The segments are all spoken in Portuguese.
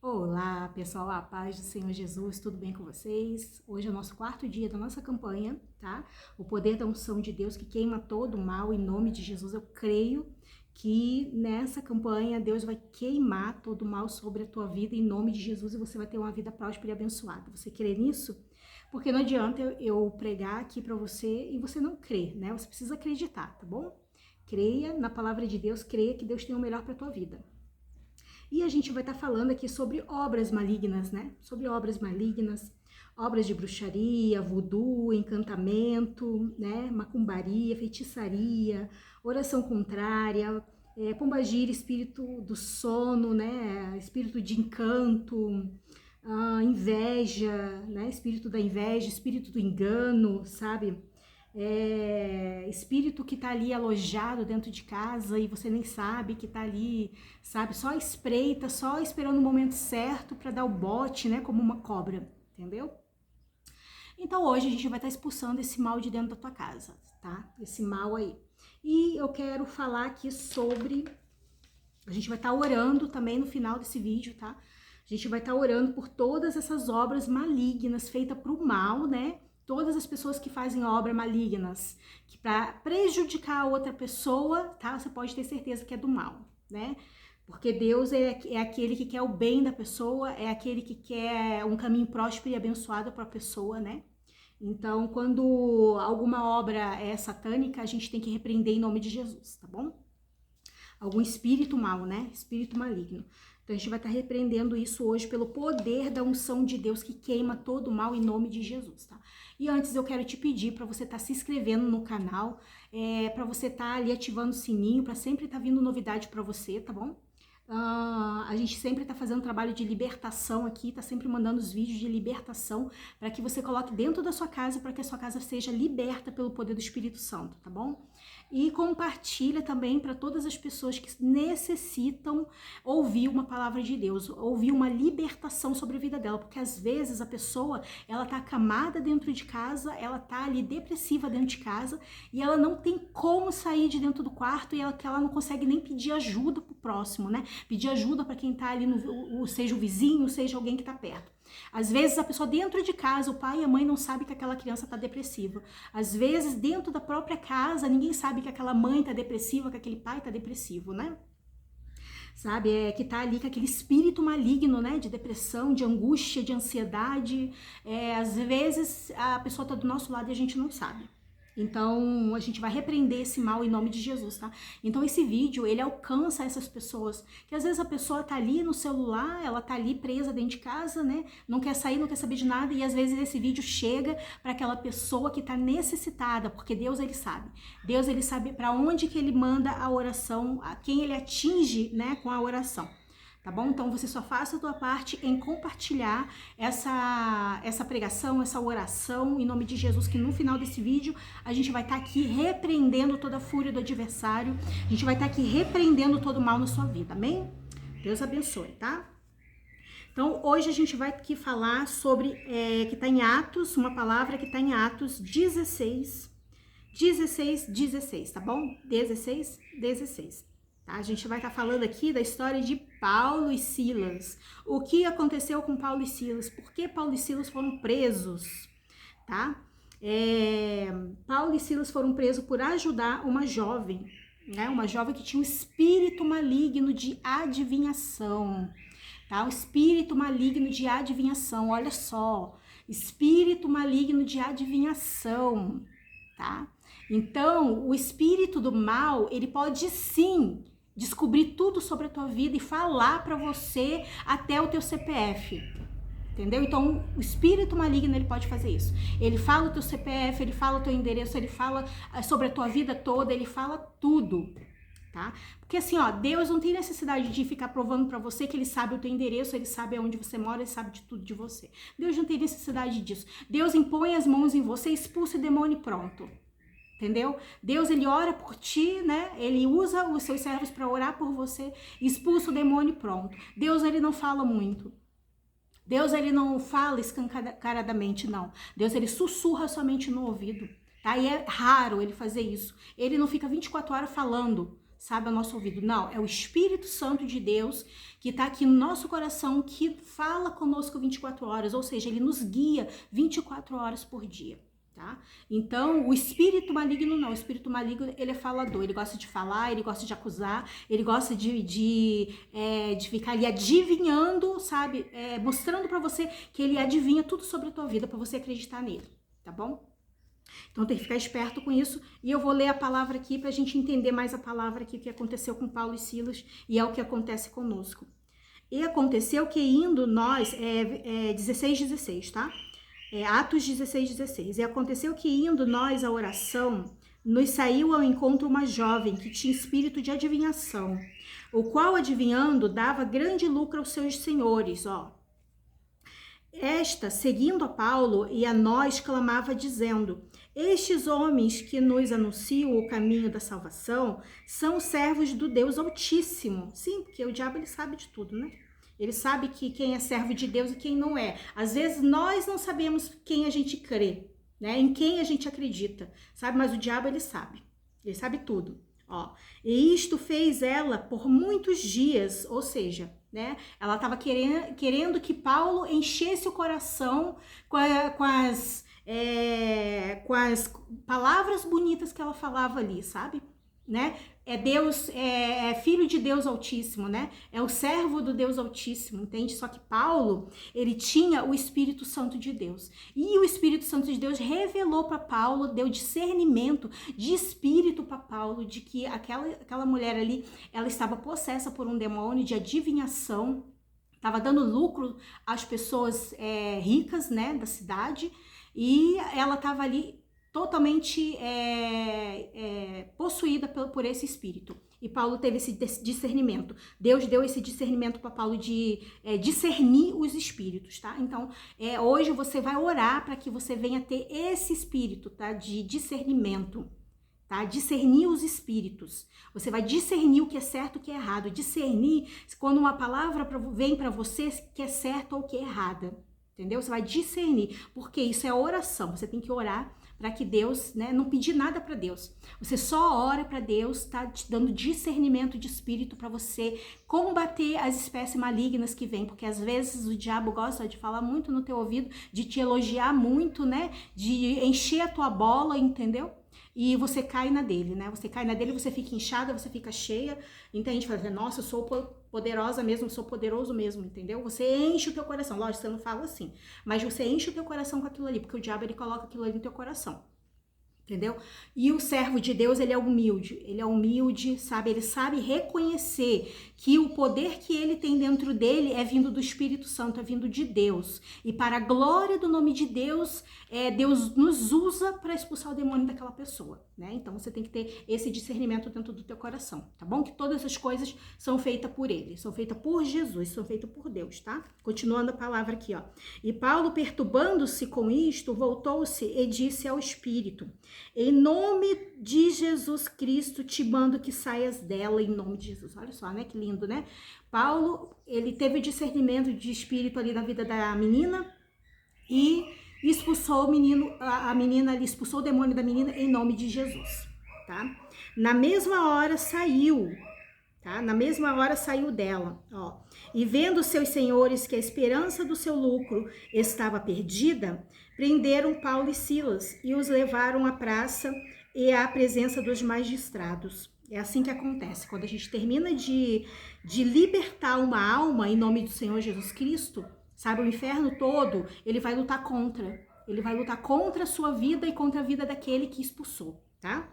Olá, pessoal, a paz do Senhor Jesus, tudo bem com vocês? Hoje é o nosso quarto dia da nossa campanha, tá? O poder da unção de Deus que queima todo o mal, em nome de Jesus. Eu creio que nessa campanha Deus vai queimar todo o mal sobre a tua vida, em nome de Jesus, e você vai ter uma vida próspera e abençoada. Você crê nisso? Porque não adianta eu pregar aqui pra você e você não crer, né? Você precisa acreditar, tá bom? Creia na palavra de Deus, creia que Deus tem o melhor pra tua vida. E a gente vai estar falando aqui sobre obras malignas, né? Sobre obras malignas, obras de bruxaria, voodoo, encantamento, né? Macumbaria, feitiçaria, oração contrária, pombagira, espírito do sono, né? Espírito de encanto, inveja, né? Espírito da inveja, espírito do engano, sabe? Espírito que tá ali alojado dentro de casa e você nem sabe que tá ali, sabe? Só espreita, só esperando o momento certo para dar o bote, né? Como uma cobra, entendeu? Então hoje a gente vai estar expulsando esse mal de dentro da tua casa, tá? Esse mal aí. E eu quero falar aqui sobre... A gente vai estar orando também no final desse vídeo, tá? A gente vai estar orando por todas essas obras malignas feitas pro mal, né? Todas as pessoas que fazem obras malignas, que para prejudicar a outra pessoa, tá? Você pode ter certeza que é do mal, né? Porque Deus é aquele que quer o bem da pessoa, é aquele que quer um caminho próspero e abençoado para a pessoa, né? Então, quando alguma obra é satânica, a gente tem que repreender em nome de Jesus, tá bom? Algum espírito mal, né? Espírito maligno. Então a gente vai estar repreendendo isso hoje pelo poder da unção de Deus que queima todo o mal em nome de Jesus, tá? E antes eu quero te pedir para você estar se inscrevendo no canal, para você estar ali ativando o sininho, para sempre estar vindo novidade para você, tá bom? A gente sempre está fazendo trabalho de libertação aqui, está sempre mandando os vídeos de libertação para que você coloque dentro da sua casa, para que a sua casa seja liberta pelo poder do Espírito Santo, tá bom? E compartilha também para todas as pessoas que necessitam ouvir uma palavra de Deus, ouvir uma libertação sobre a vida dela, porque às vezes a pessoa, ela tá acamada dentro de casa, ela tá ali depressiva dentro de casa e ela não tem como sair de dentro do quarto e ela não consegue nem pedir ajuda pro próximo, né? Pedir ajuda para quem tá ali, seja o vizinho, seja alguém que tá perto. Às vezes a pessoa dentro de casa, o pai e a mãe não sabem que aquela criança tá depressiva. Às vezes dentro da própria casa, ninguém sabe que aquela mãe tá depressiva, que aquele pai tá depressivo, né? Sabe, que tá ali com aquele espírito maligno, né, de depressão, de angústia, de ansiedade. Às vezes a pessoa tá do nosso lado e a gente não sabe. Então, a gente vai repreender esse mal em nome de Jesus, tá? Então, esse vídeo, ele alcança essas pessoas, que às vezes a pessoa tá ali no celular, ela tá ali presa dentro de casa, né? Não quer sair, não quer saber de nada, e às vezes esse vídeo chega para aquela pessoa que tá necessitada, porque Deus, ele sabe. Deus, ele sabe para onde que ele manda a oração, a quem ele atinge, né, com a oração. Tá bom? Então você só faça a tua parte em compartilhar essa pregação, essa oração em nome de Jesus, que no final desse vídeo a gente vai estar aqui repreendendo toda a fúria do adversário, a gente vai estar aqui repreendendo todo o mal na sua vida, amém? Deus abençoe, tá? Então hoje a gente vai aqui falar sobre, que está em Atos, uma palavra que está em Atos 16, tá bom? 16. A gente vai estar falando aqui da história de Paulo e Silas. O que aconteceu com Paulo e Silas? Por que Paulo e Silas foram presos? Tá? Paulo e Silas foram presos por ajudar uma jovem, né? Uma jovem que tinha um espírito maligno de adivinhação. Tá? Um espírito maligno de adivinhação, olha só. Espírito maligno de adivinhação, tá? Então, o espírito do mal, ele pode sim descobrir tudo sobre a tua vida e falar para você até o teu CPF. Entendeu? Então, o espírito maligno, ele pode fazer isso. Ele fala o teu CPF, ele fala o teu endereço, ele fala sobre a tua vida toda, ele fala tudo, tá? Porque assim, ó, Deus não tem necessidade de ficar provando para você que ele sabe o teu endereço, ele sabe aonde você mora, ele sabe de tudo de você. Deus não tem necessidade disso. Deus impõe as mãos em você, expulsa o demônio e pronto. Entendeu? Deus, ele ora por ti, né? Ele usa os seus servos para orar por você, expulsa o demônio e pronto. Deus, ele não fala muito. Deus, ele não fala escancaradamente, não. Deus, ele sussurra somente no ouvido, tá? E é raro ele fazer isso. Ele não fica 24 horas falando, sabe, ao nosso ouvido. Não, é o Espírito Santo de Deus que está aqui no nosso coração, que fala conosco 24 horas, ou seja, ele nos guia 24 horas por dia. Tá? Então, o espírito maligno não, o espírito maligno, ele é falador, ele gosta de falar, ele gosta de acusar, ele gosta de ficar ali adivinhando, sabe, mostrando pra você que ele adivinha tudo sobre a tua vida, pra você acreditar nele, tá bom? Então tem que ficar esperto com isso, e eu vou ler a palavra aqui pra gente entender mais a palavra aqui, o que aconteceu com Paulo e Silas, e é o que acontece conosco. E aconteceu que indo nós, 16:16, tá? Atos 16:16. E aconteceu que indo nós à oração, nos saiu ao encontro uma jovem que tinha espírito de adivinhação, o qual, adivinhando, dava grande lucro aos seus senhores, ó. Esta, seguindo a Paulo e a nós, clamava dizendo: estes homens que nos anunciam o caminho da salvação são servos do Deus Altíssimo. Sim, porque o diabo, ele sabe de tudo, né? Ele sabe que quem é servo de Deus e quem não é. Às vezes nós não sabemos quem a gente crê, né? Em quem a gente acredita, sabe? Mas o diabo, ele sabe tudo. Ó, e isto fez ela por muitos dias, ou seja, né? Ela estava querendo que Paulo enchesse o coração com as palavras bonitas que ela falava ali, sabe? Né? É Deus, é filho de Deus Altíssimo, né? É o servo do Deus Altíssimo, entende? Só que Paulo, ele tinha o Espírito Santo de Deus. E o Espírito Santo de Deus revelou para Paulo, deu discernimento de espírito para Paulo, de que aquela mulher ali, ela estava possessa por um demônio de adivinhação, estava dando lucro às pessoas ricas, né, da cidade, e ela estava ali totalmente possuída por esse espírito. E Paulo teve esse discernimento. Deus deu esse discernimento para Paulo de discernir os espíritos, tá? Então, hoje você vai orar para que você venha ter esse espírito, tá? De discernimento, tá? Discernir os espíritos. Você vai discernir o que é certo e o que é errado. Discernir quando uma palavra vem para você que é certa ou que é errada. Entendeu? Você vai discernir, porque isso é oração. Você tem que orar para que Deus, né, não pedir nada para Deus. Você só ora para Deus, tá te dando discernimento de espírito para você combater as espécies malignas que vêm, porque às vezes o diabo gosta de falar muito no teu ouvido, de te elogiar muito, né, de encher a tua bola, entendeu? E você cai na dele, né? Você cai na dele, você fica inchada, você fica cheia, entende? Fala, nossa, eu sou poderosa mesmo, eu sou poderoso mesmo, entendeu? Você enche o teu coração, lógico, você não fala assim, mas você enche o teu coração com aquilo ali, porque o diabo, ele coloca aquilo ali no teu coração. Entendeu? E o servo de Deus, ele é humilde, sabe? Ele sabe reconhecer que o poder que ele tem dentro dele é vindo do Espírito Santo, é vindo de Deus. E para a glória do nome de Deus, Deus nos usa para expulsar o demônio daquela pessoa, né? Então você tem que ter esse discernimento dentro do teu coração, tá bom? Que todas as coisas são feitas por ele, são feitas por Jesus, são feitas por Deus, tá? Continuando a palavra aqui, ó. E Paulo, perturbando-se com isto, voltou-se e disse ao Espírito: em nome de Jesus Cristo, te mando que saias dela, em nome de Jesus. Olha só, né? Que lindo, né? Paulo, ele teve o discernimento de espírito ali na vida da menina e expulsou o menino, a menina ali, expulsou o demônio da menina em nome de Jesus, tá? Na mesma hora saiu, tá? Na mesma hora saiu dela, ó. E vendo seus senhores que a esperança do seu lucro estava perdida, prenderam Paulo e Silas e os levaram à praça e à presença dos magistrados. É assim que acontece. Quando a gente termina de libertar uma alma em nome do Senhor Jesus Cristo, sabe, o inferno todo, ele vai lutar contra. Ele vai lutar contra a sua vida e contra a vida daquele que expulsou, tá?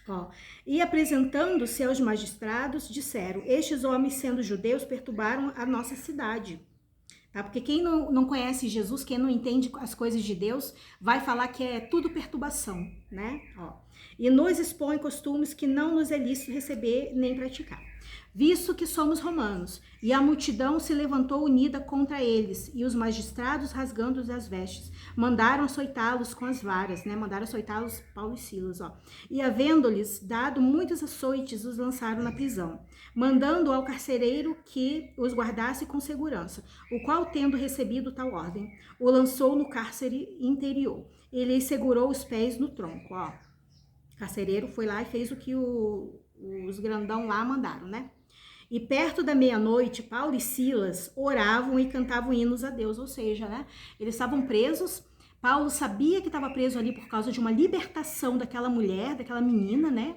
Ó, e apresentando-se aos magistrados, disseram: estes homens, sendo judeus, perturbaram a nossa cidade. Tá? Porque quem não conhece Jesus, quem não entende as coisas de Deus, vai falar que é tudo perturbação, né? Ó, e nos expõe costumes que não nos é lícito receber nem praticar, visto que somos romanos. E a multidão se levantou unida contra eles, e os magistrados, rasgando as vestes, mandaram açoitá-los com as varas, né? Mandaram açoitá-los, Paulo e Silas, ó. E havendo-lhes dado muitos açoites, os lançaram na prisão, mandando ao carcereiro que os guardasse com segurança, o qual, tendo recebido tal ordem, o lançou no cárcere interior. Ele segurou os pés no tronco, ó. O carcereiro foi lá e fez o que o os grandão lá mandaram, né? E perto da meia-noite, Paulo e Silas oravam e cantavam hinos a Deus, ou seja, né? Eles estavam presos. Paulo sabia que estava preso ali por causa de uma libertação daquela mulher, daquela menina, né?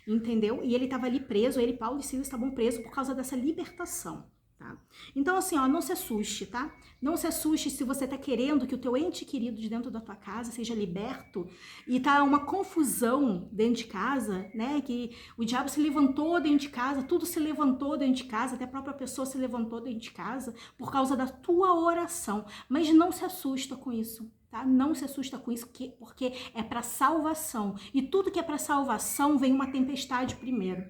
Entendeu? E ele estava ali preso, ele, Paulo e Silas estavam presos por causa dessa libertação, tá? Então, assim, ó, não se assuste, tá? Não se assuste se você tá querendo que o teu ente querido de dentro da tua casa seja liberto e tá uma confusão dentro de casa, né? Que o diabo se levantou dentro de casa, tudo se levantou dentro de casa, até a própria pessoa se levantou dentro de casa por causa da tua oração. Mas não se assusta com isso. Tá? Não se assusta com isso, porque é para salvação. E tudo que é para salvação vem uma tempestade primeiro.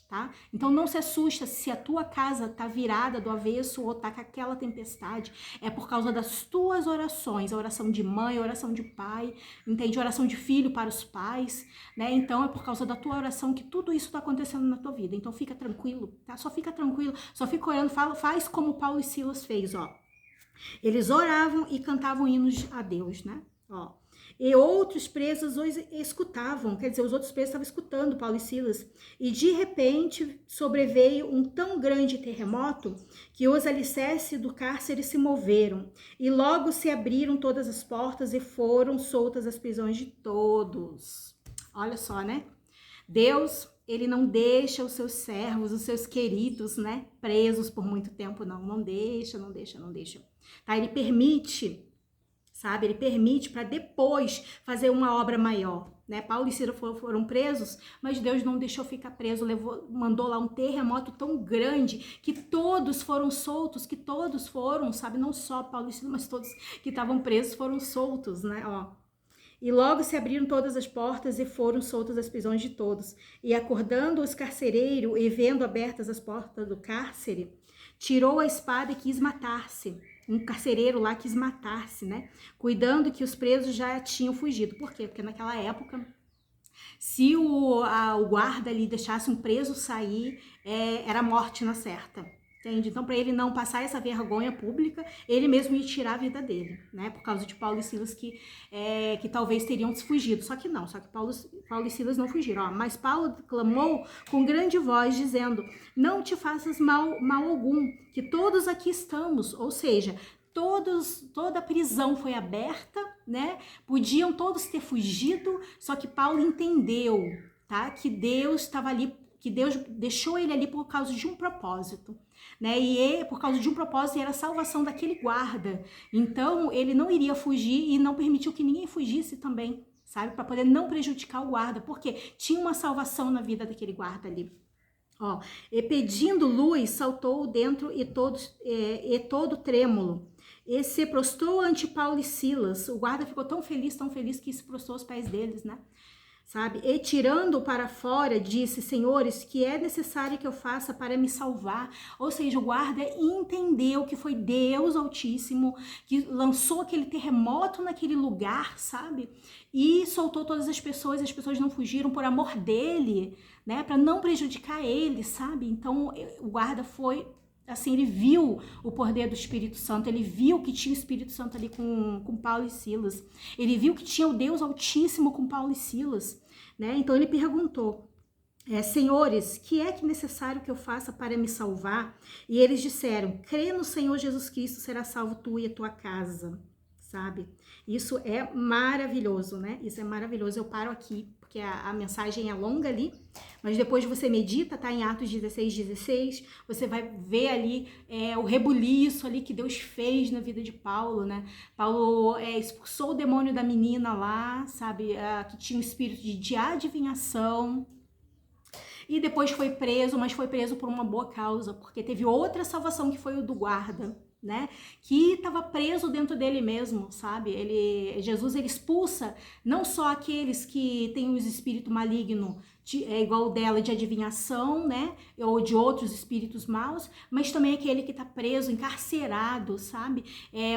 Tá? Então não se assusta se a tua casa tá virada do avesso ou tá com aquela tempestade. É por causa das tuas orações. A oração de mãe, a oração de pai, entende? A oração de filho para os pais, né? Então é por causa da tua oração que tudo isso tá acontecendo na tua vida. Então fica tranquilo, tá? Só fica tranquilo, só fica orando, faz como Paulo e Silas fez, ó. Eles oravam e cantavam hinos a Deus, né? Ó. E outros presos os escutavam, quer dizer, os outros presos estavam escutando Paulo e Silas. E de repente sobreveio um tão grande terremoto que os alicerces do cárcere se moveram. E logo se abriram todas as portas e foram soltas as prisões de todos. Olha só, né? Deus, ele não deixa os seus servos, os seus queridos, né, presos por muito tempo, não. Não deixa. Tá? Ele permite, sabe? Ele permite para depois fazer uma obra maior, né? Paulo e Silas foram presos, mas Deus não deixou ficar preso, mandou lá um terremoto tão grande que todos foram soltos, que todos foram, sabe? Não só Paulo e Silas, mas todos que estavam presos foram soltos, né? Ó. E logo se abriram todas as portas e foram soltas as prisões de todos. E acordando os carcereiros e vendo abertas as portas do cárcere, tirou a espada e quis matar-se. Um carcereiro lá quis matar-se, né? Cuidando que os presos já tinham fugido. Por quê? Porque naquela época, se o guarda ali deixasse um preso sair, era morte na certa. Entende? Então, para ele não passar essa vergonha pública, ele mesmo ia tirar a vida dele, né? Por causa de Paulo e Silas que talvez teriam fugido. Só que não, Paulo e Silas não fugiram. Ó. Mas Paulo clamou com grande voz, dizendo: não te faças mal algum, que todos aqui estamos. Ou seja, toda a prisão foi aberta, né? Podiam todos ter fugido, só que Paulo entendeu, tá? Que Deus estava ali, que Deus deixou ele ali por causa de um propósito, né? E por causa de um propósito era a salvação daquele guarda. Então ele não iria fugir e não permitiu que ninguém fugisse também, sabe? Para poder não prejudicar o guarda, porque tinha uma salvação na vida daquele guarda ali. Ó, e pedindo luz, saltou dentro e todo trêmulo. E se prostrou ante Paulo e Silas. O guarda ficou tão feliz que se prostrou aos pés deles, né? Sabe? E tirando para fora, disse: senhores, que é necessário que eu faça para me salvar? Ou seja, o guarda entendeu que foi Deus Altíssimo que lançou aquele terremoto naquele lugar, sabe? E soltou todas as pessoas não fugiram por amor dele, né? Para não prejudicar ele, sabe? Então, o guarda foi... Assim, ele viu o poder do Espírito Santo, ele viu que tinha o Espírito Santo ali com Paulo e Silas, ele viu que tinha o Deus Altíssimo com Paulo e Silas, né? Então ele perguntou: senhores, que é necessário que eu faça para me salvar? E eles disseram: crê no Senhor Jesus Cristo, será salvo tu e a tua casa, sabe? Isso é maravilhoso, né? Isso é maravilhoso. Eu paro aqui, porque a mensagem é longa ali, mas depois você medita, tá? Em Atos 16, você vai ver ali o rebuliço ali que Deus fez na vida de Paulo, né? Paulo expulsou o demônio da menina lá, sabe? Que tinha um espírito de adivinhação. E depois foi preso, mas foi preso por uma boa causa, porque teve outra salvação que foi o do guarda, né? Que estava preso dentro dele mesmo, sabe? Jesus ele expulsa não só aqueles que têm os espírito maligno, igual o dela, de adivinhação, né? Ou de outros espíritos maus, mas também aquele que está preso, encarcerado, sabe?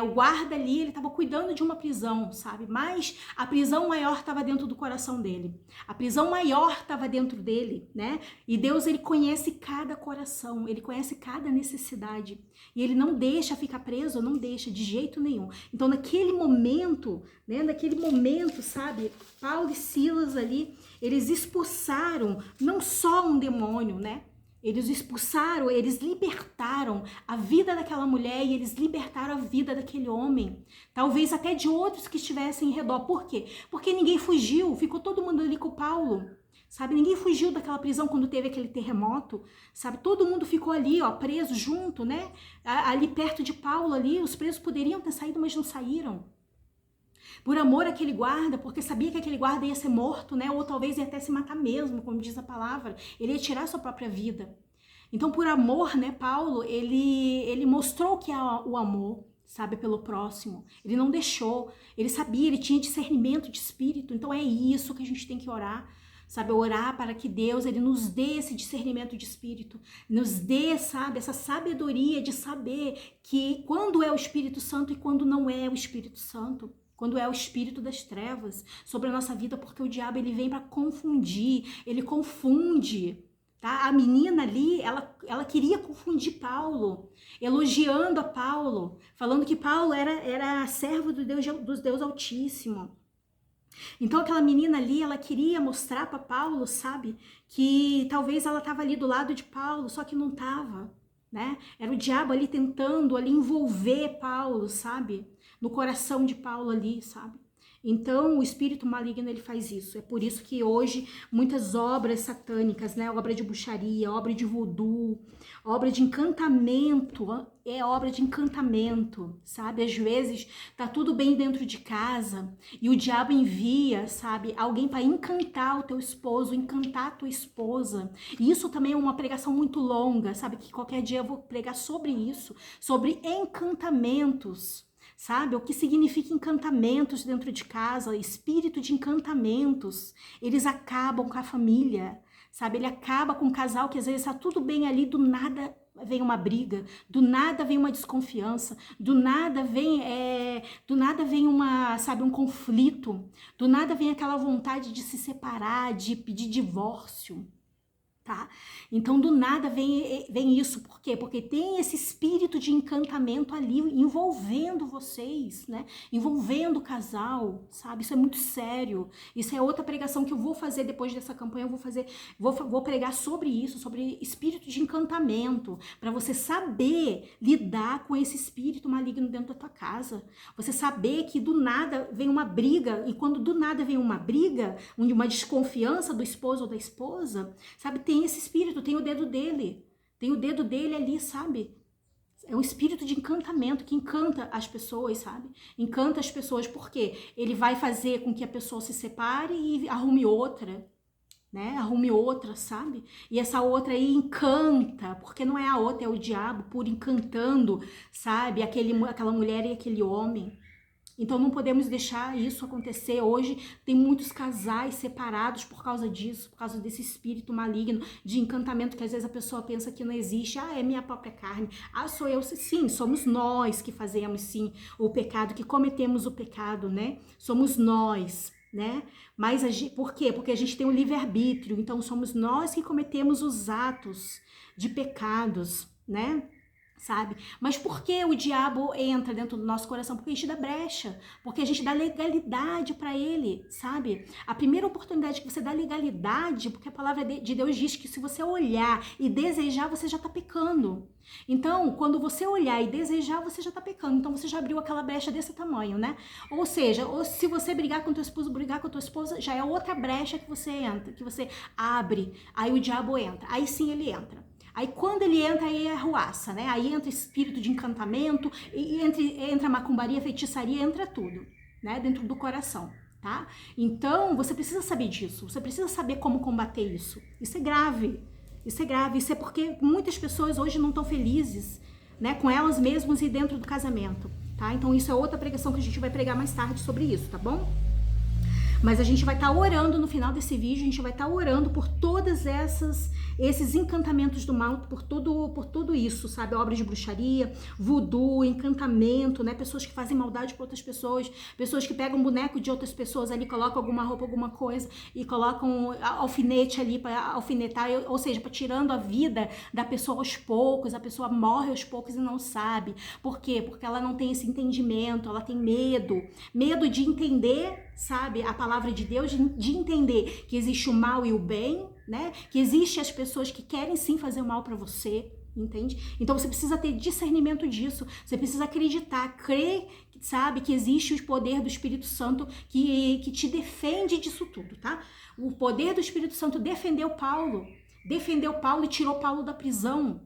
O guarda ali, ele estava cuidando de uma prisão, sabe? Mas a prisão maior estava dentro do coração dele. A prisão maior estava dentro dele, né? E Deus, ele conhece cada coração, ele conhece cada necessidade. E ele não deixa ficar preso, não deixa de jeito nenhum. Então, naquele momento, né? Naquele momento, sabe? Paulo e Silas ali, eles expulsaram não só um demônio, né? Eles expulsaram, eles libertaram a vida daquela mulher e eles libertaram a vida daquele homem. Talvez até de outros que estivessem em redor. Por quê? Porque ninguém fugiu, ficou todo mundo ali com Paulo. Sabe, ninguém fugiu daquela prisão quando teve aquele terremoto, sabe, todo mundo ficou ali, ó, preso junto, né, ali perto de Paulo ali, os presos poderiam ter saído, mas não saíram. Por amor àquele guarda, porque sabia que aquele guarda ia ser morto, né, ou talvez ia até se matar mesmo, como diz a palavra, ele ia tirar sua própria vida. Então, por amor, né, Paulo, ele mostrou que é o amor, sabe, pelo próximo. Ele não deixou, ele sabia, ele tinha discernimento de espírito, então é isso que a gente tem que orar. Sabe, orar para que Deus, ele nos dê esse discernimento de espírito, nos dê, sabe, essa sabedoria de saber que quando é o Espírito Santo e quando não é o Espírito Santo, quando é o espírito das trevas sobre a nossa vida, porque o diabo, ele vem para confundir, ele confunde, tá? A menina ali, ela queria confundir Paulo, elogiando a Paulo, falando que Paulo era servo do Deus Altíssimo. Então aquela menina ali, ela queria mostrar para Paulo, sabe, que talvez ela estava ali do lado de Paulo, só que não estava, né? Era o diabo ali tentando ali envolver Paulo, sabe, no coração de Paulo ali, sabe? Então o espírito maligno, ele faz isso. É por isso que hoje muitas obras satânicas, né, obra de bruxaria, obra de voodoo, obra de encantamento, é obra de encantamento, sabe? Às vezes tá tudo bem dentro de casa e o diabo envia, sabe, alguém para encantar o teu esposo, encantar a tua esposa. E isso também é uma pregação muito longa, sabe? Que qualquer dia eu vou pregar sobre isso, sobre encantamentos. Sabe, o que significa encantamentos dentro de casa, espírito de encantamentos, eles acabam com a família, sabe, ele acaba com o casal que às vezes está tudo bem ali, do nada vem uma briga, do nada vem uma desconfiança, do nada vem uma, sabe, um conflito, do nada vem aquela vontade de se separar, de pedir divórcio. Tá? Então do nada vem isso, por quê? Porque tem esse espírito de encantamento ali envolvendo vocês, né? Envolvendo o casal, sabe? Isso é muito sério. Isso é outra pregação que eu vou fazer depois dessa campanha. Vou pregar sobre isso, sobre espírito de encantamento, para você saber lidar com esse espírito maligno dentro da tua casa. Você saber que do nada vem uma briga, e quando do nada vem uma briga, uma desconfiança do esposo ou da esposa, sabe? Tem esse espírito, tem o dedo dele ali, sabe? É um espírito de encantamento que encanta as pessoas, sabe? Encanta as pessoas porque ele vai fazer com que a pessoa se separe e arrume outra, né? Arrume outra, sabe? E essa outra aí encanta, porque não é a outra, é o diabo por encantando, sabe? Aquela mulher e aquele homem. Então não podemos deixar isso acontecer. Hoje tem muitos casais separados por causa disso, por causa desse espírito maligno de encantamento que às vezes a pessoa pensa que não existe. Ah, é minha própria carne. Ah, sou eu. Sim, somos nós que fazemos sim o pecado, que cometemos o pecado, né? Somos nós, né? Mas por quê? Porque a gente tem o livre-arbítrio. Então somos nós que cometemos os atos de pecados, né? Sabe? Mas por que o diabo entra dentro do nosso coração? Porque a gente dá brecha, porque a gente dá legalidade para ele, sabe? A primeira oportunidade que você dá legalidade, porque a palavra de Deus diz que se você olhar e desejar, você já tá pecando. Então, quando você olhar e desejar, você já tá pecando. Então, você já abriu aquela brecha desse tamanho, né? Ou seja, se você brigar com teu esposo, brigar com a tua esposa, já é outra brecha que você entra, que você abre. Aí o diabo entra. Aí sim ele entra. Aí quando ele entra, aí é arruaça, né? Aí entra espírito de encantamento, e entra macumbaria, feitiçaria, entra tudo, né? Dentro do coração, tá? Então, você precisa saber disso, você precisa saber como combater isso. Isso é grave, isso é grave, isso é porque muitas pessoas hoje não estão felizes, né? Com elas mesmas e dentro do casamento, tá? Então, isso é outra pregação que a gente vai pregar mais tarde sobre isso, tá bom? Mas a gente vai estar orando no final desse vídeo, a gente vai estar orando por todas esses encantamentos do mal, por tudo isso, sabe? Obras de bruxaria, voodoo, encantamento, né? Pessoas que fazem maldade para outras pessoas, pessoas que pegam boneco de outras pessoas ali, colocam alguma roupa, alguma coisa e colocam alfinete ali para alfinetar, ou seja, para tirando a vida da pessoa aos poucos, a pessoa morre aos poucos e não sabe. Por quê? Porque ela não tem esse entendimento, ela tem medo de entender, sabe? A palavra palavra de Deus, de entender que existe o mal e o bem, né? Que existe as pessoas que querem sim fazer o mal para você, entende? Então você precisa ter discernimento disso, você precisa acreditar, crer, sabe, que existe o poder do Espírito Santo que te defende disso tudo, tá? O poder do Espírito Santo defendeu Paulo e tirou Paulo da prisão,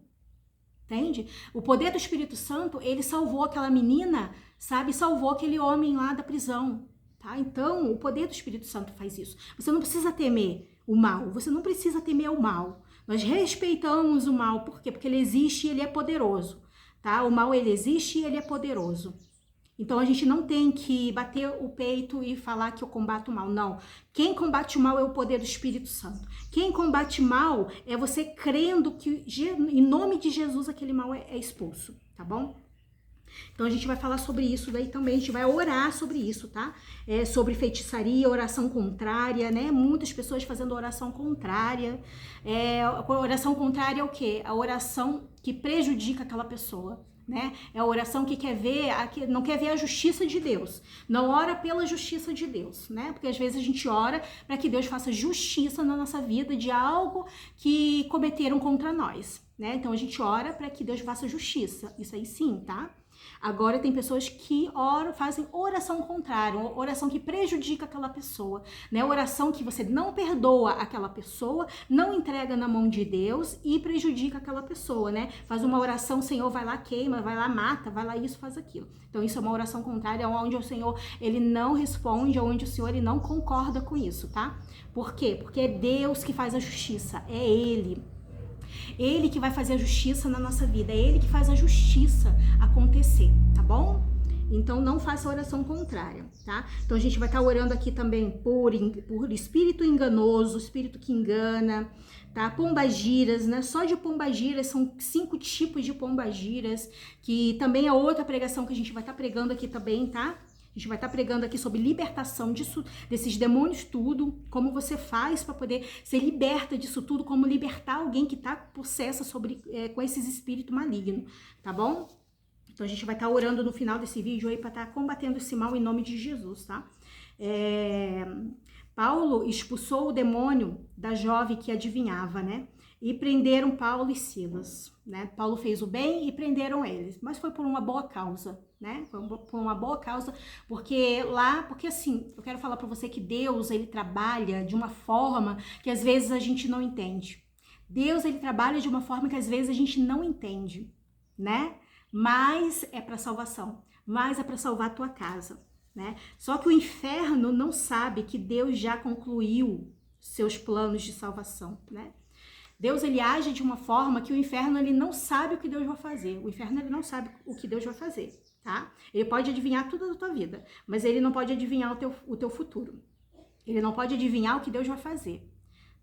entende? O poder do Espírito Santo, ele salvou aquela menina, sabe, salvou aquele homem lá da prisão, tá? Então, o poder do Espírito Santo faz isso. Você não precisa temer o mal, você não precisa temer o mal. Nós respeitamos o mal, por quê? Porque ele existe e ele é poderoso, tá? O mal, ele existe e ele é poderoso. Então, a gente não tem que bater o peito e falar que eu combato o mal, não. Quem combate o mal é o poder do Espírito Santo. Quem combate mal é você crendo que, em nome de Jesus, aquele mal é expulso, tá bom? Então, a gente vai falar sobre isso daí também, a gente vai orar sobre isso, tá? Sobre feitiçaria, oração contrária, né? Muitas pessoas fazendo oração contrária. Oração contrária é o quê? A oração que prejudica aquela pessoa, né? É a oração que não quer ver a justiça de Deus, não ora pela justiça de Deus, né? Porque às vezes a gente ora para que Deus faça justiça na nossa vida de algo que cometeram contra nós, né? Então a gente ora para que Deus faça justiça, isso aí sim, tá? Agora tem pessoas que fazem oração contrária, oração que prejudica aquela pessoa, né? Oração que você não perdoa aquela pessoa, não entrega na mão de Deus e prejudica aquela pessoa, né? Faz uma oração, Senhor, vai lá, queima, vai lá, mata, vai lá isso, faz aquilo. Então isso é uma oração contrária, onde o Senhor, ele não responde, onde o Senhor, ele não concorda com isso, tá? Por quê? Porque é Deus que faz a justiça, é Ele. Ele que vai fazer a justiça na nossa vida, é Ele que faz a justiça acontecer, tá bom? Então não faça oração contrária, tá? Então a gente vai estar orando aqui também por espírito enganoso, espírito que engana, tá? Pombagiras, né? Só de pombagiras, são 5 tipos de pombagiras, que também é outra pregação que a gente vai estar pregando aqui também, tá? A gente vai estar pregando aqui sobre libertação desses demônios tudo, como você faz para poder ser liberta disso tudo, como libertar alguém que está possessa com esses espíritos malignos, tá bom? Então a gente vai estar orando no final desse vídeo aí para estar combatendo esse mal em nome de Jesus, tá? Paulo expulsou o demônio da jovem que adivinhava, né? E prenderam Paulo e Silas, né? Paulo fez o bem e prenderam eles, mas foi por uma boa causa, né? Foi por uma boa causa, porque assim, eu quero falar para você que Deus, ele trabalha de uma forma que às vezes a gente não entende. Deus, ele trabalha de uma forma que às vezes a gente não entende, né? Mas é para salvação, mas é para salvar a tua casa, né? Só que o inferno não sabe que Deus já concluiu seus planos de salvação, né? Deus, ele age de uma forma que o inferno, ele não sabe o que Deus vai fazer. O inferno, ele não sabe o que Deus vai fazer, tá? Ele pode adivinhar tudo da tua vida, mas ele não pode adivinhar o teu futuro. Ele não pode adivinhar o que Deus vai fazer,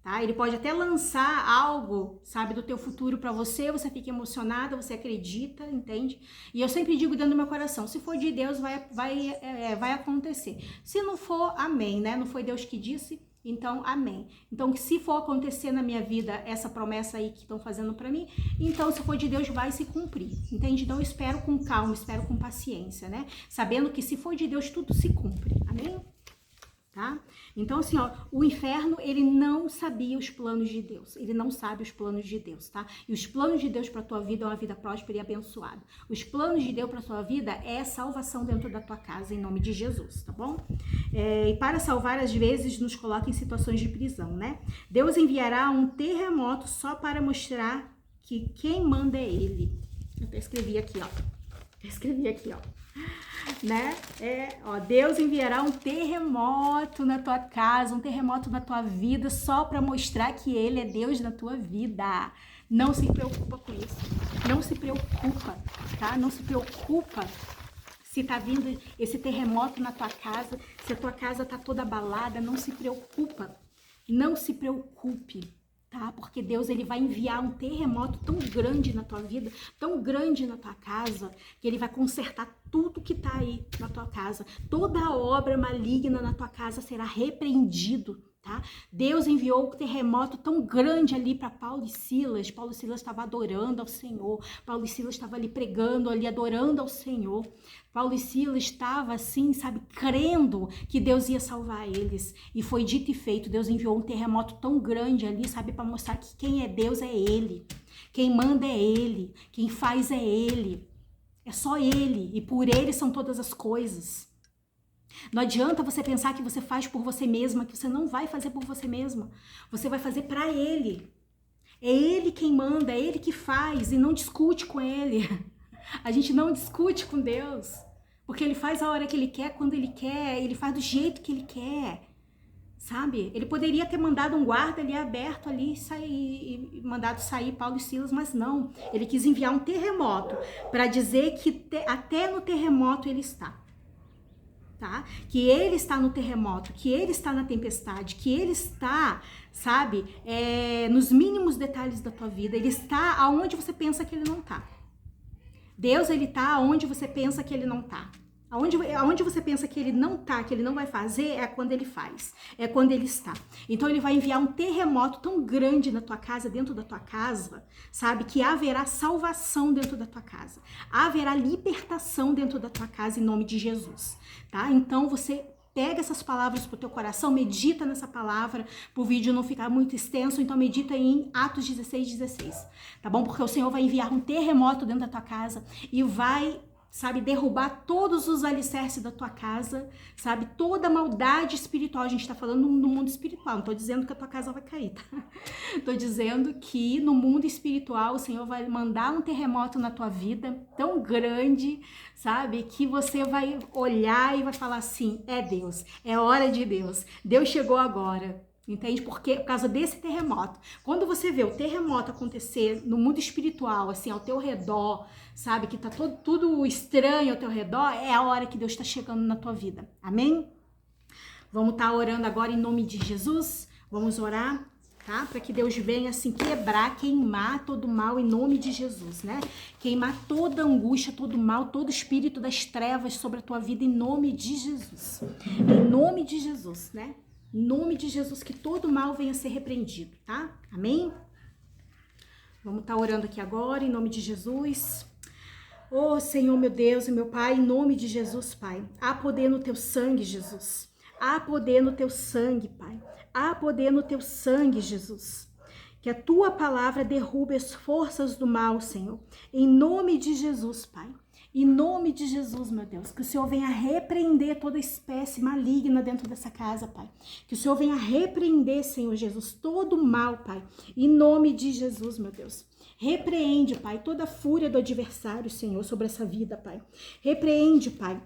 tá? Ele pode até lançar algo, sabe, do teu futuro para você fica emocionada, você acredita, entende? E eu sempre digo dentro do meu coração, se for de Deus, vai acontecer. Se não for, amém, né? Não foi Deus que disse, então, amém. Então, se for acontecer na minha vida essa promessa aí que estão fazendo para mim, então, se for de Deus, vai se cumprir, entende? Então, eu espero com calma, espero com paciência, né? Sabendo que se for de Deus, tudo se cumpre, amém? Tá? Então, assim, ó, o inferno, ele não sabia os planos de Deus, ele não sabe os planos de Deus, tá? E os planos de Deus para tua vida é uma vida próspera e abençoada. Os planos de Deus para tua vida é salvação dentro da tua casa, em nome de Jesus, tá bom? E para salvar, às vezes, nos coloca em situações de prisão, né? Deus enviará um terremoto só para mostrar que quem manda é Ele. Eu até escrevi aqui, ó. Né? Deus enviará um terremoto na tua casa, um terremoto na tua vida, só para mostrar que Ele é Deus na tua vida. Não se preocupa com isso. Não se preocupa, tá? Não se preocupa se tá vindo esse terremoto na tua casa, se a tua casa tá toda abalada, não se preocupa. Não se preocupe. Tá? Porque Deus, ele vai enviar um terremoto tão grande na tua vida, tão grande na tua casa, que ele vai consertar tudo que tá aí na tua casa. Toda obra maligna na tua casa será repreendido, Tá? Deus enviou um terremoto tão grande ali para Paulo e Silas. Paulo e Silas estava adorando ao Senhor. Paulo e Silas estava ali pregando, ali adorando ao Senhor. Paulo e Silas estava assim, sabe, crendo que Deus ia salvar eles. E foi dito e feito. Deus enviou um terremoto tão grande ali, sabe, para mostrar que quem é Deus é Ele. Quem manda é Ele. Quem faz é Ele. É só Ele. E por Ele são todas as coisas. Não adianta você pensar que você faz por você mesma, que você não vai fazer por você mesma. Você vai fazer para Ele. É Ele quem manda, é Ele que faz, e não discute com Ele. A gente não discute com Deus, porque Ele faz a hora que Ele quer, quando Ele quer, Ele faz do jeito que Ele quer, sabe? Ele poderia ter mandado um guarda ali aberto ali e mandado sair Paulo e Silas, mas não. Ele quis enviar um terremoto para dizer que até no terremoto Ele está. Tá? Que Ele está no terremoto, que Ele está na tempestade, que Ele está, sabe, nos mínimos detalhes da tua vida. Ele está aonde você pensa que Ele não está. Deus, Ele está aonde você pensa que Ele não está. Aonde você pensa que Ele não está, que Ele não vai fazer, é quando Ele faz, é quando Ele está. Então Ele vai enviar um terremoto tão grande na tua casa, dentro da tua casa, sabe, que haverá salvação dentro da tua casa, haverá libertação dentro da tua casa em nome de Jesus, tá? Então você pega essas palavras pro teu coração, medita nessa palavra, pro vídeo não ficar muito extenso, então medita em Atos 16:16, tá bom? Porque o Senhor vai enviar um terremoto dentro da tua casa e vai, sabe, derrubar todos os alicerces da tua casa, sabe, toda a maldade espiritual. A gente tá falando no mundo espiritual, não tô dizendo que a tua casa vai cair, tá? Tô dizendo que no mundo espiritual o Senhor vai mandar um terremoto na tua vida tão grande, sabe, que você vai olhar e vai falar assim, é Deus, é hora de Deus, Deus chegou agora. Entende? Porque por causa desse terremoto, quando você vê o terremoto acontecer no mundo espiritual, assim, ao teu redor, sabe, que tá tudo estranho ao teu redor, é a hora que Deus está chegando na tua vida. Amém? Vamos estar orando agora em nome de Jesus. Vamos orar, tá? Para que Deus venha assim quebrar, queimar todo mal em nome de Jesus, né? Queimar toda angústia, todo mal, todo espírito das trevas sobre a tua vida em nome de Jesus. Em nome de Jesus, né? Em nome de Jesus, que todo mal venha a ser repreendido, tá? Amém? Vamos estar orando aqui agora, em nome de Jesus. Oh, Senhor, meu Deus e meu Pai, em nome de Jesus, Pai. Há poder no teu sangue, Jesus. Há poder no teu sangue, Pai. Há poder no teu sangue, Jesus. Que a tua palavra derrube as forças do mal, Senhor. Em nome de Jesus, Pai. Em nome de Jesus, meu Deus, que o Senhor venha repreender toda espécie maligna dentro dessa casa, Pai. Que o Senhor venha repreender, Senhor Jesus, todo o mal, Pai. Em nome de Jesus, meu Deus. Repreende, Pai, toda a fúria do adversário, Senhor, sobre essa vida, Pai. Repreende, Pai.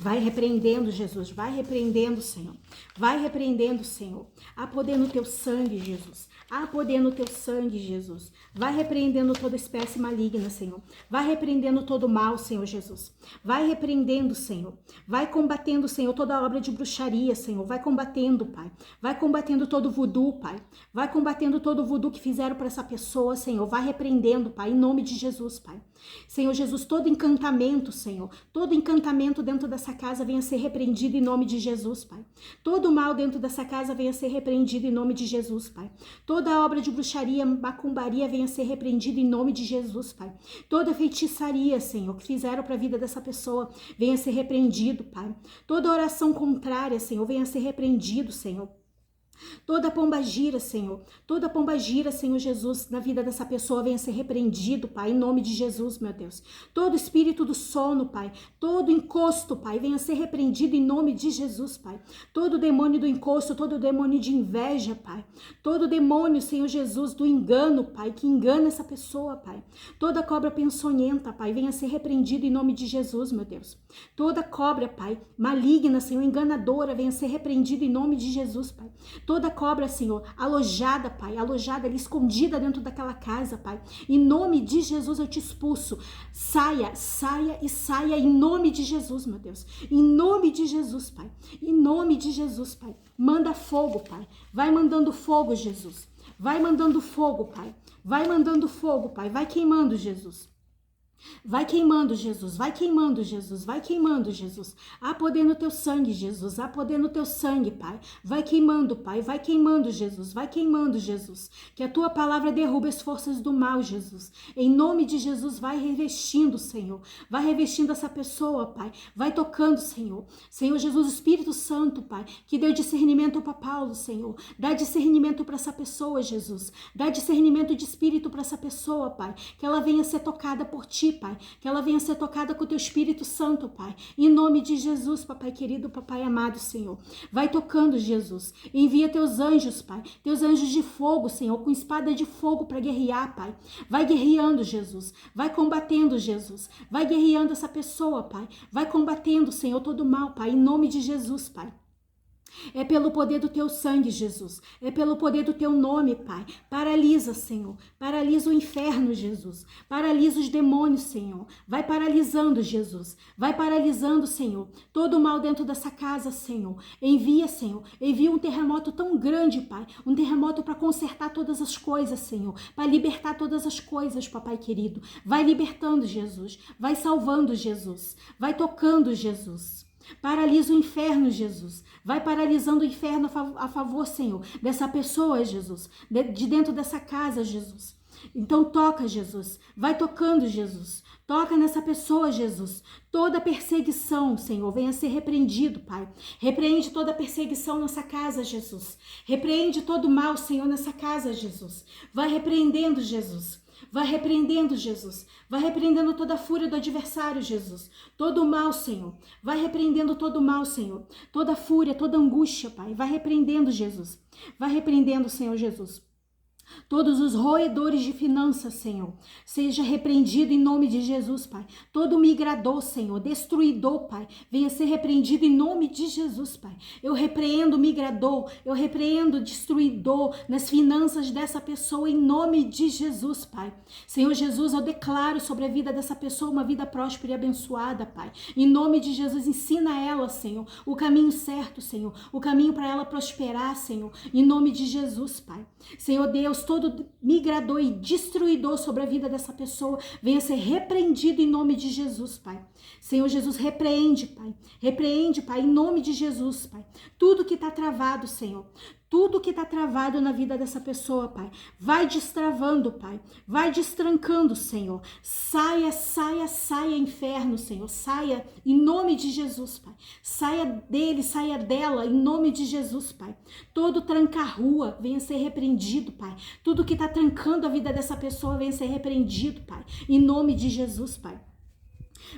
Vai repreendendo, Jesus, vai repreendendo, Senhor. Vai repreendendo, Senhor. Há poder no teu sangue, Jesus. Há poder no teu sangue, Jesus. Vai repreendendo toda espécie maligna, Senhor. Vai repreendendo todo mal, Senhor Jesus. Vai repreendendo, Senhor. Vai combatendo, Senhor, toda obra de bruxaria, Senhor. Vai combatendo, Pai. Vai combatendo todo voodoo, Pai. Vai combatendo todo voodoo que fizeram para essa pessoa, Senhor. Vai repreendendo, Pai, em nome de Jesus, Pai. Senhor Jesus, todo encantamento, Senhor. Todo encantamento dentro dessa casa venha ser repreendido em nome de Jesus, Pai. Todo mal dentro dessa casa venha ser repreendido em nome de Jesus, Pai. Toda obra de bruxaria, macumbaria venha ser repreendida em nome de Jesus, Pai. Toda feitiçaria, Senhor, que fizeram para a vida dessa pessoa, venha ser repreendido, Pai. Toda oração contrária, Senhor, venha ser repreendido, Senhor. Toda pomba gira, Senhor, toda pomba gira, Senhor Jesus, na vida dessa pessoa venha ser repreendido, Pai, em nome de Jesus, meu Deus. Todo espírito do sono, Pai, todo encosto, Pai, venha ser repreendido em nome de Jesus, Pai. Todo demônio do encosto, todo demônio de inveja, Pai. Todo demônio, Senhor Jesus, do engano, Pai, que engana essa pessoa, Pai. Toda cobra peçonhenta, Pai, venha ser repreendido em nome de Jesus, meu Deus. Toda cobra, Pai, maligna, Senhor, enganadora, venha ser repreendida em nome de Jesus, Pai. Toda cobra, Senhor, alojada, Pai, alojada ali, escondida dentro daquela casa, Pai. Em nome de Jesus eu te expulso. Saia, saia e saia em nome de Jesus, meu Deus. Em nome de Jesus, Pai. Em nome de Jesus, Pai. Manda fogo, Pai. Vai mandando fogo, Jesus. Vai mandando fogo, Pai. Vai mandando fogo, Pai. Vai queimando, Jesus. Vai queimando, Jesus, vai queimando, Jesus, vai queimando, Jesus. Há poder no teu sangue, Jesus, há poder no teu sangue, Pai. Vai queimando, Pai, vai queimando, Jesus, vai queimando, Jesus. Que a tua palavra derruba as forças do mal, Jesus. Em nome de Jesus, vai revestindo, Senhor. Vai revestindo essa pessoa, Pai. Vai tocando, Senhor. Senhor Jesus, Espírito Santo, Pai, que deu discernimento para Paulo, Senhor. Dá discernimento para essa pessoa, Jesus. Dá discernimento de espírito para essa pessoa, Pai. Que ela venha ser tocada por ti, Pai, que ela venha ser tocada com o teu Espírito Santo, Pai, em nome de Jesus, papai querido, papai amado, Senhor. Vai tocando, Jesus, envia teus anjos, Pai, teus anjos de fogo, Senhor, com espada de fogo para guerrear, Pai. Vai guerreando, Jesus, vai combatendo, Jesus, vai guerreando essa pessoa, Pai, vai combatendo, Senhor, todo mal, Pai, em nome de Jesus, Pai. É pelo poder do teu sangue, Jesus. É pelo poder do teu nome, Pai. Paralisa, Senhor. Paralisa o inferno, Jesus. Paralisa os demônios, Senhor. Vai paralisando, Jesus. Vai paralisando, Senhor. Todo o mal dentro dessa casa, Senhor. Envia, Senhor. Envia um terremoto tão grande, Pai. Um terremoto para consertar todas as coisas, Senhor. Para libertar todas as coisas, papai querido. Vai libertando, Jesus. Vai salvando, Jesus. Vai tocando, Jesus. Paralisa o inferno, Jesus. Vai paralisando o inferno a favor, Senhor, dessa pessoa, Jesus. De dentro dessa casa, Jesus. Então toca, Jesus. Vai tocando, Jesus. Toca nessa pessoa, Jesus. Toda perseguição, Senhor, venha ser repreendido, Pai. Repreende toda perseguição nessa casa, Jesus. Repreende todo mal, Senhor, nessa casa, Jesus. Vai repreendendo, Jesus. Vai repreendendo, Jesus. Vai repreendendo toda a fúria do adversário, Jesus. Todo o mal, Senhor. Vai repreendendo todo o mal, Senhor. Toda a fúria, toda a angústia, Pai. Vai repreendendo, Jesus. Vai repreendendo, Senhor Jesus. Todos os roedores de finanças, Senhor, seja repreendido em nome de Jesus, Pai. Todo migrador, Senhor, destruidor, Pai, venha ser repreendido em nome de Jesus, Pai. Eu repreendo o migrador, eu repreendo o destruidor nas finanças dessa pessoa em nome de Jesus, Pai. Senhor Jesus, eu declaro sobre a vida dessa pessoa uma vida próspera e abençoada, Pai. Em nome de Jesus, ensina ela, Senhor, o caminho certo, Senhor, o caminho para ela prosperar, Senhor, em nome de Jesus, Pai. Senhor Deus, todo migrador e destruidor sobre a vida dessa pessoa venha ser repreendido em nome de Jesus, Pai. Senhor Jesus, repreende, Pai. Repreende, Pai, em nome de Jesus, Pai. Tudo que está travado, Senhor. Tudo que está travado na vida dessa pessoa, Pai. Vai destravando, Pai. Vai destrancando, Senhor. Saia, saia, saia, inferno, Senhor. Saia em nome de Jesus, Pai. Saia dele, saia dela, em nome de Jesus, Pai. Todo tranca-rua venha ser repreendido, Pai. Tudo que está trancando a vida dessa pessoa venha ser repreendido, Pai. Em nome de Jesus, Pai.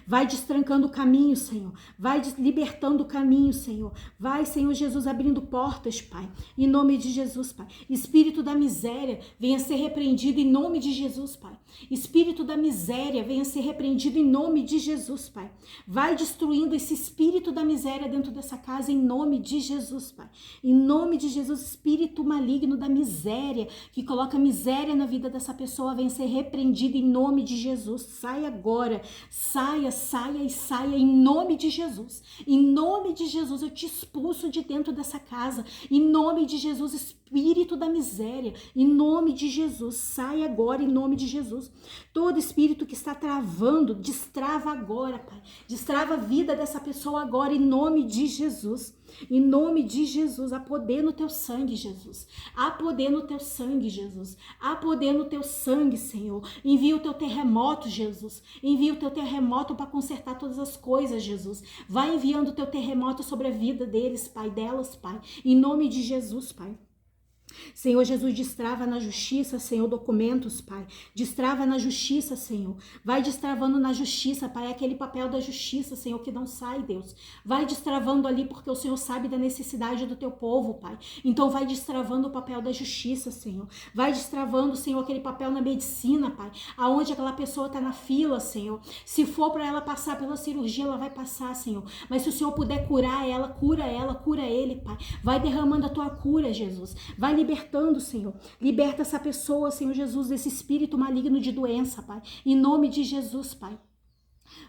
Vai destrancando o caminho, Senhor. Vai libertando o caminho, Senhor. Vai, Senhor Jesus, abrindo portas, Pai. Em nome de Jesus, Pai. Espírito da miséria, venha ser repreendido em nome de Jesus, Pai. Espírito da miséria, venha ser repreendido em nome de Jesus, Pai. Vai destruindo esse espírito da miséria dentro dessa casa em nome de Jesus, Pai. Em nome de Jesus, espírito maligno da miséria, que coloca miséria na vida dessa pessoa, venha ser repreendido em nome de Jesus. Sai agora. Saia, saia e saia em nome de Jesus. Em nome de Jesus, eu te expulso de dentro dessa casa. Em nome de Jesus, espírito da miséria. Em nome de Jesus, sai agora em nome de Jesus. Todo espírito que está travando, destrava agora, Pai. Destrava a vida dessa pessoa agora em nome de Jesus. Em nome de Jesus, há poder no teu sangue, Jesus. Há poder no teu sangue, Jesus. Há poder no teu sangue, Senhor. Envia o teu terremoto, Jesus. Envia o teu terremoto para consertar todas as coisas, Jesus. Vai enviando o teu terremoto sobre a vida deles, Pai, delas, Pai. Em nome de Jesus, Pai. Senhor Jesus, destrava na justiça, Senhor, documentos, Pai. Destrava na justiça, Senhor. Vai destravando na justiça, Pai, aquele papel da justiça, Senhor, que não sai, Deus. Vai destravando ali, porque o Senhor sabe da necessidade do teu povo, Pai. Então vai destravando o papel da justiça, Senhor. Vai destravando, Senhor, aquele papel na medicina, Pai. Aonde aquela pessoa está na fila, Senhor. Se for para ela passar pela cirurgia, ela vai passar, Senhor. Mas se o Senhor puder curar ela, cura ele, Pai. Vai derramando a tua cura, Jesus. Vai libertando, Senhor. Liberta essa pessoa, Senhor Jesus, desse espírito maligno de doença, Pai. Em nome de Jesus, Pai.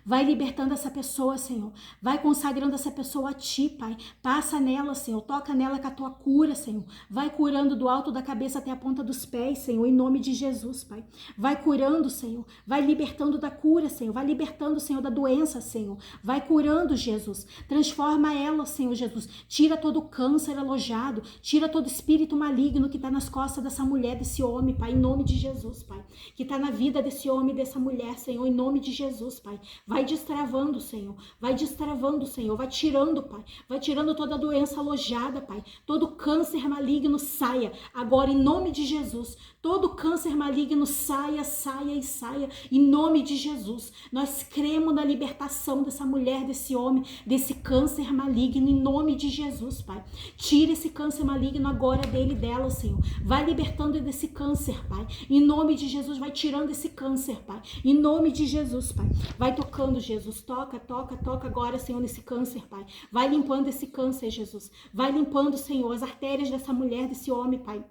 Vai libertando essa pessoa, Senhor. Vai consagrando essa pessoa a Ti, Pai. Passa nela, Senhor. Toca nela com a Tua cura, Senhor. Vai curando do alto da cabeça até a ponta dos pés, Senhor, em nome de Jesus, Pai. Vai curando, Senhor. Vai libertando da cura, Senhor. Vai libertando, Senhor, da doença, Senhor. Vai curando, Jesus. Transforma ela, Senhor Jesus. Tira todo o câncer alojado. Tira todo espírito maligno que está nas costas dessa mulher, desse homem, Pai, em nome de Jesus, Pai. Que está na vida desse homem, dessa mulher, Senhor, em nome de Jesus, Pai. Vai destravando, Senhor. Vai destravando, Senhor. Vai tirando, Pai. Vai tirando toda a doença alojada, Pai. Todo câncer maligno saia. Agora, em nome de Jesus. Todo câncer maligno saia, saia e saia. Em nome de Jesus. Nós cremos na libertação dessa mulher, desse homem, desse câncer maligno. Em nome de Jesus, Pai. Tira esse câncer maligno agora dele e dela, Senhor. Vai libertando desse câncer, Pai. Em nome de Jesus, vai tirando esse câncer, Pai. Em nome de Jesus, Pai. Vai tocando, Jesus. Toca, toca, toca agora, Senhor, nesse câncer, Pai. Vai limpando esse câncer, Jesus. Vai limpando, Senhor, as artérias dessa mulher, desse homem, Pai.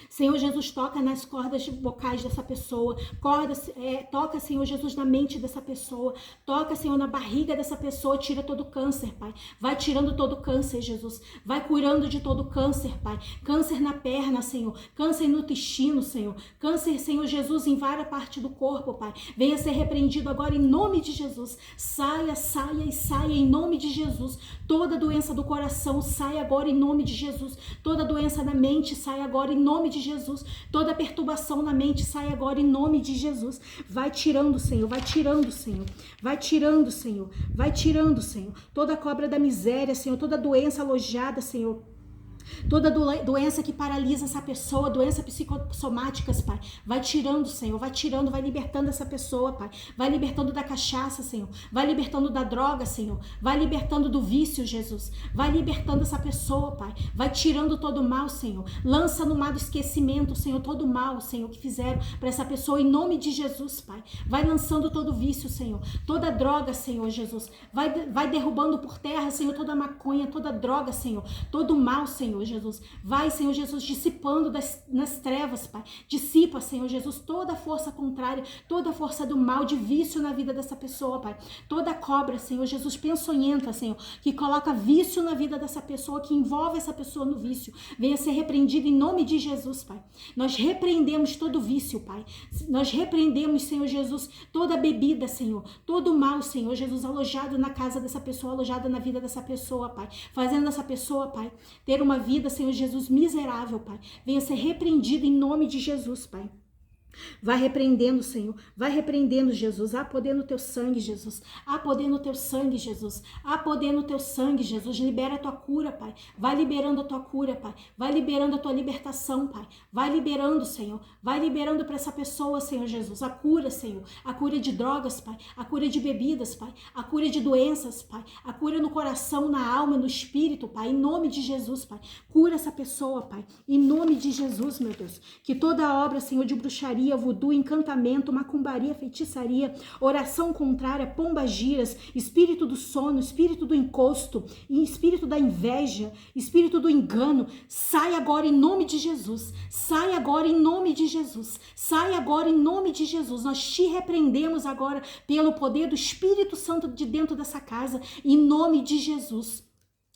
Senhor Jesus, toca nas cordas vocais dessa pessoa, toca, Senhor Jesus, na mente dessa pessoa, toca, Senhor, na barriga dessa pessoa, tira todo o câncer, Pai. Vai tirando todo o câncer, Jesus. Vai curando de todo o câncer, Pai. Câncer na perna, Senhor. Câncer no intestino, Senhor. Câncer, Senhor Jesus, em várias partes do corpo, Pai. Venha ser repreendido agora em nome de Jesus. Saia, saia e saia em nome de Jesus. Toda doença do coração sai agora em nome de Jesus. Toda doença da mente sai agora em nome de Jesus. Toda perturbação na mente sai agora em nome de Jesus. Vai tirando, Senhor. Vai tirando, Senhor. Vai tirando, Senhor. Vai tirando, Senhor. Toda cobra da miséria, Senhor. Toda doença alojada, Senhor. Toda doença que paralisa essa pessoa, doenças psicossomáticas, Pai, vai tirando, Senhor, vai tirando, vai libertando essa pessoa, Pai, vai libertando da cachaça, Senhor, vai libertando da droga, Senhor, vai libertando do vício, Jesus, vai libertando essa pessoa, Pai, vai tirando todo o mal, Senhor, lança no mar do esquecimento, Senhor, todo o mal, Senhor, que fizeram para essa pessoa, em nome de Jesus, Pai, vai lançando todo o vício, Senhor, toda droga, Senhor, Jesus, vai derrubando por terra, Senhor, toda maconha, toda droga, Senhor, todo o mal, Senhor, Jesus. Vai, Senhor Jesus, dissipando nas trevas, Pai. Dissipa, Senhor Jesus, toda a força contrária, toda a força do mal, de vício na vida dessa pessoa, Pai. Toda cobra, Senhor Jesus, peçonhenta, Senhor, que coloca vício na vida dessa pessoa, que envolve essa pessoa no vício, venha ser repreendido em nome de Jesus, Pai. Nós repreendemos todo vício, Pai. Nós repreendemos, Senhor Jesus, toda bebida, Senhor, todo mal, Senhor Jesus, alojado na casa dessa pessoa, alojado na vida dessa pessoa, Pai. Fazendo essa pessoa, Pai, ter uma vida, Senhor Jesus, miserável, Pai. Venha ser repreendido em nome de Jesus, Pai. Vai repreendendo, Senhor. Vai repreendendo, Jesus. Há poder no teu sangue, Jesus. Há poder no teu sangue, Jesus. Há poder no teu sangue, Jesus. Libera a tua cura, Pai. Vai liberando a tua cura, Pai. Vai liberando a tua libertação, Pai. Vai liberando, Senhor. Vai liberando para essa pessoa, Senhor Jesus. A cura, Senhor. A cura de drogas, Pai. A cura de bebidas, Pai. A cura de doenças, Pai. A cura no coração, na alma, no espírito, Pai. Em nome de Jesus, Pai. Cura essa pessoa, Pai. Em nome de Jesus, meu Deus. Que toda obra, Senhor, de bruxaria, voodoo, encantamento, macumbaria, feitiçaria, oração contrária, pombagiras, espírito do sono, espírito do encosto, espírito da inveja, espírito do engano, sai agora em nome de Jesus, sai agora em nome de Jesus, sai agora em nome de Jesus. Nós te repreendemos agora pelo poder do Espírito Santo de dentro dessa casa, em nome de Jesus.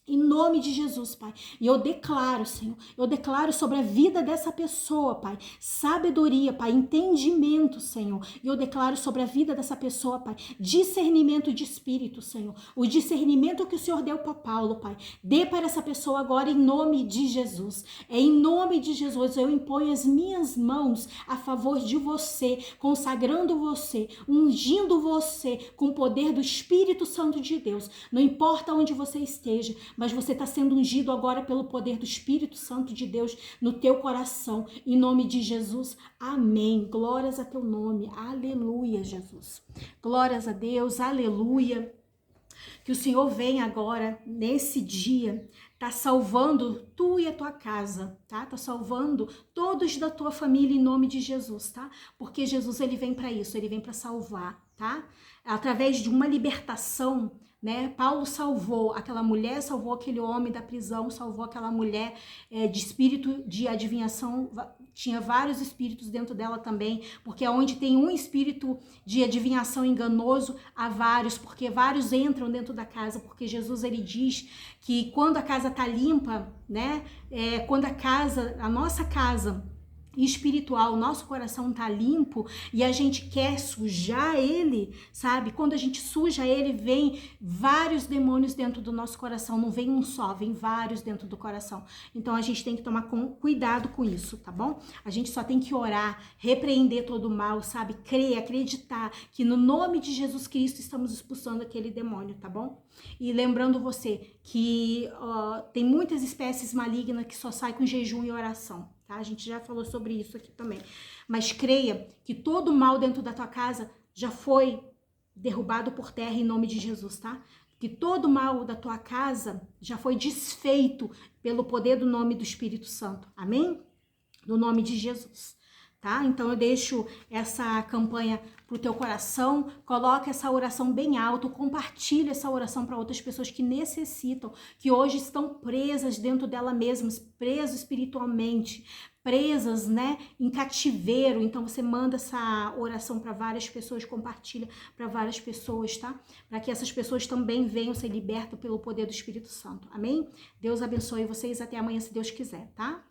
Em nome de Jesus, Pai. E eu declaro, Senhor, eu declaro sobre a vida dessa pessoa, Pai, sabedoria, Pai, entendimento, Senhor. E eu declaro sobre a vida dessa pessoa, Pai, discernimento de espírito, Senhor. O discernimento que o Senhor deu para Paulo, Pai, dê para essa pessoa agora em nome de Jesus. É em nome de Jesus, eu imponho as minhas mãos a favor de você, consagrando você, ungindo você com o poder do Espírito Santo de Deus. Não importa onde você esteja, mas você está sendo ungido agora pelo poder do Espírito Santo de Deus no teu coração, em nome de Jesus, amém. Glórias a teu nome, aleluia, Jesus. Glórias a Deus, aleluia. Que o Senhor venha agora, nesse dia, tá salvando tu e a tua casa, tá? Tá salvando todos da tua família em nome de Jesus, tá? Porque Jesus, ele vem para isso, ele vem para salvar, tá? Através de uma libertação, né? Paulo salvou aquela mulher, salvou aquele homem da prisão, salvou aquela mulher de espírito de adivinhação, tinha vários espíritos dentro dela também, porque onde tem um espírito de adivinhação enganoso, há vários, porque vários entram dentro da casa, porque Jesus ele diz que quando a casa tá limpa, né? Quando a nossa casa espiritual, o nosso coração tá limpo e a gente quer sujar ele, sabe? Quando a gente suja ele, vem vários demônios dentro do nosso coração, não vem um só, vem vários dentro do coração. Então a gente tem que tomar cuidado com isso, tá bom? A gente só tem que orar, repreender todo o mal, sabe? Crer, acreditar que no nome de Jesus Cristo estamos expulsando aquele demônio, tá bom? E lembrando você que tem muitas espécies malignas que só saem com jejum e oração, tá? A gente já falou sobre isso aqui também. Mas creia que todo mal dentro da tua casa já foi derrubado por terra em nome de Jesus, tá? Que todo mal da tua casa já foi desfeito pelo poder do nome do Espírito Santo. Amém? No nome de Jesus. Tá? Então eu deixo essa campanha pro teu coração, coloca essa oração bem alto, compartilha essa oração para outras pessoas que necessitam, que hoje estão presas dentro dela mesmas, presas espiritualmente, presas, né, em cativeiro. Então você manda essa oração para várias pessoas, compartilha para várias pessoas, tá? Para que essas pessoas também venham ser libertas pelo poder do Espírito Santo. Amém? Deus abençoe vocês, até amanhã se Deus quiser, tá?